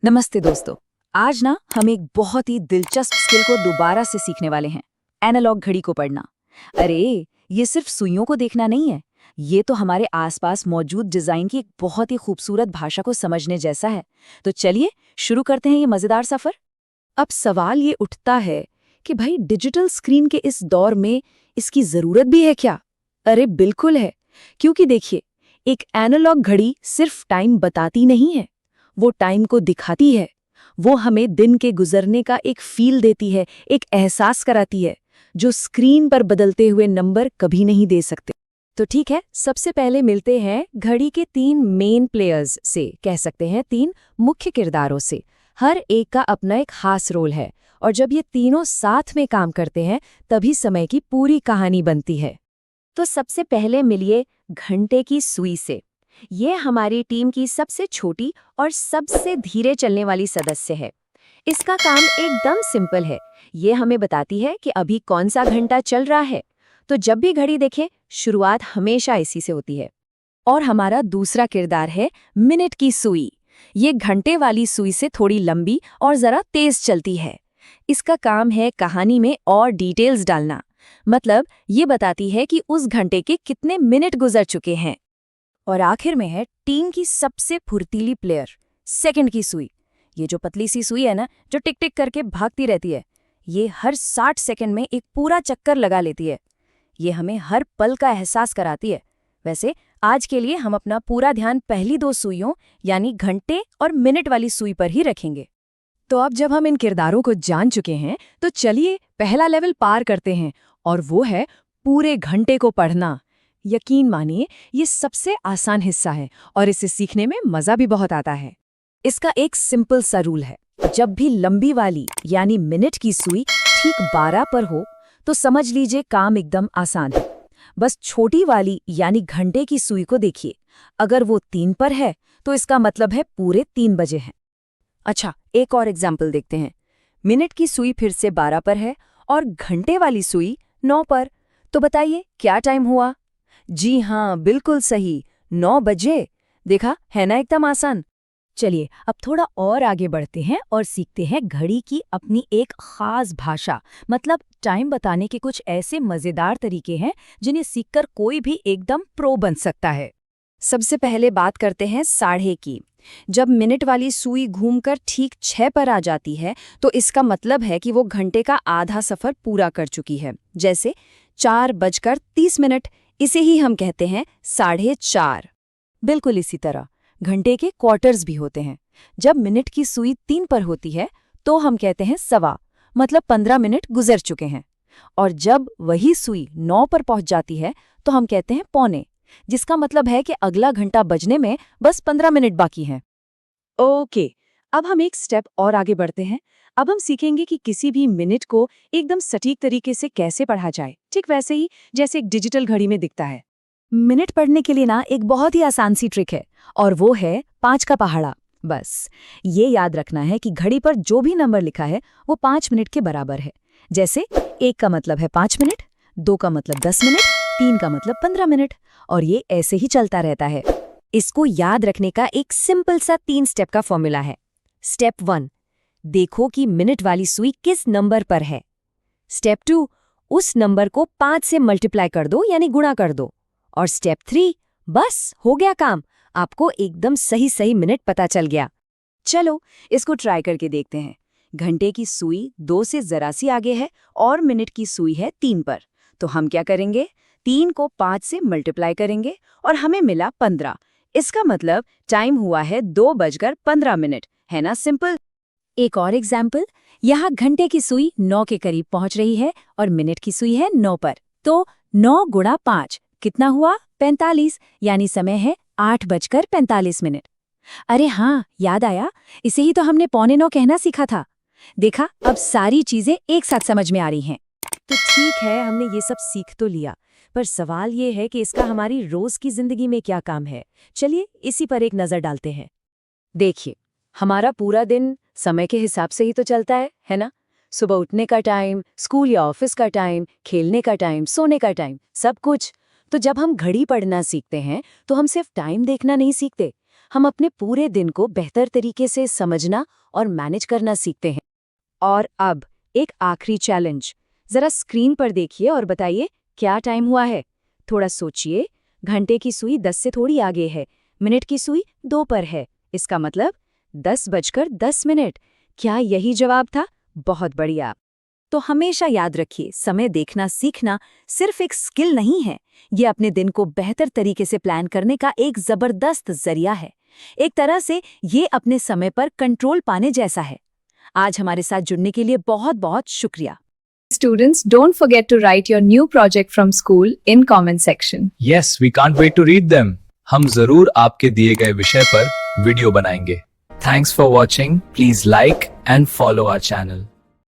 नमस्ते दोस्तों। आज ना हम एक बहुत ही दिलचस्प स्किल को दोबारा से सीखने वाले हैं, एनालॉग घड़ी को पढ़ना। अरे, ये सिर्फ सुइयों को देखना नहीं है, ये तो हमारे आसपास मौजूद डिजाइन की एक बहुत ही खूबसूरत भाषा को समझने जैसा है। तो चलिए शुरू करते हैं ये मजेदार सफर। अब सवाल ये उठता है कि भाई डिजिटल स्क्रीन के इस दौर में इसकी जरूरत भी है क्या? अरे बिल्कुल है, क्योंकि देखिए, एक एनालॉग घड़ी सिर्फ टाइम बताती नहीं है, वो टाइम को दिखाती है। वो हमें दिन के गुजरने का एक फील देती है, एक एहसास कराती है, जो स्क्रीन पर बदलते हुए नंबर कभी नहीं दे सकते। तो ठीक है, सबसे पहले मिलते हैं घड़ी के 3 मेन प्लेयर्स से, कह सकते हैं 3 मुख्य किरदारों से। हर एक का अपना एक खास रोल है, और जब ये तीनों साथ में काम करते हैं तभी समय की पूरी कहानी बनती है। तो सबसे पहले मिलिए घंटे की सुई से। ये हमारी टीम की सबसे छोटी और सबसे धीरे चलने वाली सदस्य है। इसका काम एकदम सिंपल है। ये हमें बताती है कि अभी कौन सा घंटा चल रहा है। तो जब भी घड़ी देखें, शुरुआत हमेशा इसी से होती है। और हमारा दूसरा किरदार है मिनट की सुई। ये घंटे वाली सुई से थोड़ी लंबी और जरा तेज चलती है। इसका काम है कहानी में और डिटेल्स डालना। मतलब ये बताती है कि उस घंटे के कितने मिनट गुजर चुके हैं। और आखिर में है टीम की सबसे फुर्तीली प्लेयर, सेकंड की सुई। ये जो पतली सी सुई है ना, जो टिक टिक करके भागती रहती है, ये हर 60 सेकंड में एक पूरा चक्कर लगा लेती है। ये हमें हर पल का एहसास कराती है। वैसे आज के लिए हम अपना पूरा ध्यान पहली 2 सुइयों यानी घंटे और मिनट वाली सुई पर ही रखेंगे। तो अब जब हम इन किरदारों को जान चुके हैं, तो चलिए पहला लेवल पार करते हैं, और वो है पूरे घंटे को पढ़ना। यकीन मानिए, ये सबसे आसान हिस्सा है और इसे सीखने में मजा भी बहुत आता है। इसका एक सिंपल सा रूल है, जब भी लंबी वाली यानी मिनट की सुई ठीक 12 पर हो तो समझ लीजिए काम एकदम आसान है। बस छोटी वाली यानी घंटे की सुई को देखिए, अगर वो 3 पर है तो इसका मतलब है पूरे 3 बजे हैं। अच्छा, एक और एग्जाम्पल देखते हैं। मिनट की सुई फिर से 12 पर है और घंटे वाली सुई 9 पर। तो बताइए क्या टाइम हुआ? जी हाँ, बिल्कुल सही, 9 बजे। देखा है ना, एकदम आसान। चलिए अब थोड़ा और आगे बढ़ते हैं और सीखते हैं घड़ी की अपनी एक खास भाषा। मतलब टाइम बताने के कुछ ऐसे मजेदार तरीके हैं जिन्हें सीखकर कोई भी एकदम प्रो बन सकता है। सबसे पहले बात करते हैं साढ़े की। जब मिनट वाली सुई घूमकर ठीक 6 पर आ जाती है तो इसका मतलब है कि वो घंटे का आधा सफर पूरा कर चुकी है। जैसे 4:30, इसे ही हम कहते हैं 4:30। बिल्कुल इसी तरह घंटे के क्वार्टर्स भी होते हैं। जब मिनट की सुई 3 पर होती है तो हम कहते हैं सवा, मतलब 15 मिनट गुजर चुके हैं। और जब वही सुई 9 पर पहुंच जाती है तो हम कहते हैं पौने, जिसका मतलब है कि अगला घंटा बजने में बस 15 मिनट बाकी हैं। ओके, अब हम एक स्टेप और आगे बढ़ते हैं। अब हम सीखेंगे कि किसी भी मिनट को एकदम सटीक तरीके से कैसे पढ़ा जाए, ठीक वैसे ही जैसे एक डिजिटल घड़ी में दिखता है। मिनट पढ़ने के लिए ना एक बहुत ही आसान सी ट्रिक है, और वो है 5 का पहाड़ा। बस ये याद रखना है कि घड़ी पर जो भी नंबर लिखा है वो 5 मिनट के बराबर है। जैसे 1 का मतलब है 5 मिनट, 2 का मतलब 10 मिनट, 3 का मतलब 15 मिनट, और ये ऐसे ही चलता रहता है। इसको याद रखने का एक सिंपल सा 3 स्टेप का फॉर्मूला है। स्टेप 1, देखो कि मिनट वाली सुई किस नंबर पर है। स्टेप 2, उस नंबर को 5 से मल्टीप्लाई कर दो यानी गुणा कर दो। और स्टेप 3, बस हो गया काम, आपको एकदम सही सही मिनट पता चल गया। चलो इसको ट्राई करके देखते हैं। घंटे की सुई 2 से जरा सी आगे है और मिनट की सुई है 3 पर। तो हम क्या करेंगे, 3 को 5 से मल्टीप्लाई करेंगे और हमें मिला 15। इसका मतलब टाइम हुआ है 2:15, है ना सिंपल। एक और एग्जाम्पल, यहाँ घंटे की सुई 9 के करीब पहुंच रही है और मिनट की सुई है 9 पर। तो 9 गुणा 5 कितना हुआ? 45, यानी समय है 8:45। अरे हाँ, याद आया, इसे ही तो हमने 8:45 कहना सीखा था। देखा, अब सारी चीजें एक साथ समझ में आ रही हैं। तो ठीक है, हमने ये सब सीख तो लिया, पर सवाल ये है कि इसका हमारी रोज की जिंदगी में क्या काम है। चलिए इसी पर एक नजर डालते हैं। देखिए, हमारा पूरा दिन समय के हिसाब से ही तो चलता है ना? सुबह उठने का टाइम, स्कूल या ऑफिस का टाइम, खेलने का टाइम, सोने का टाइम, सब कुछ। तो जब हम घड़ी पढ़ना सीखते हैं तो हम सिर्फ टाइम देखना नहीं सीखते, हम अपने पूरे दिन को बेहतर तरीके से समझना और मैनेज करना सीखते हैं। और अब एक आखिरी चैलेंज, जरा स्क्रीन पर देखिए और बताइए क्या टाइम हुआ है। थोड़ा सोचिए, घंटे की सुई 10 से थोड़ी आगे है, मिनट की सुई 2 पर है, इसका मतलब 10:10। क्या यही जवाब था? बहुत बढ़िया। तो हमेशा याद रखिए, समय देखना सीखना सिर्फ एक स्किल नहीं है, ये अपने दिन को बेहतर तरीके से प्लान करने का एक जबरदस्त जरिया है। एक तरह से ये अपने समय पर कंट्रोल पाने जैसा है। आज हमारे साथ जुड़ने के लिए बहुत बहुत शुक्रिया। Students, don't forget to write your new project from school in comment section. Yes, we can't wait to read them. हम जरूर आपके दिए गए विषय पर वीडियो बनाएंगे। Thanks for watching. Please like and follow our channel.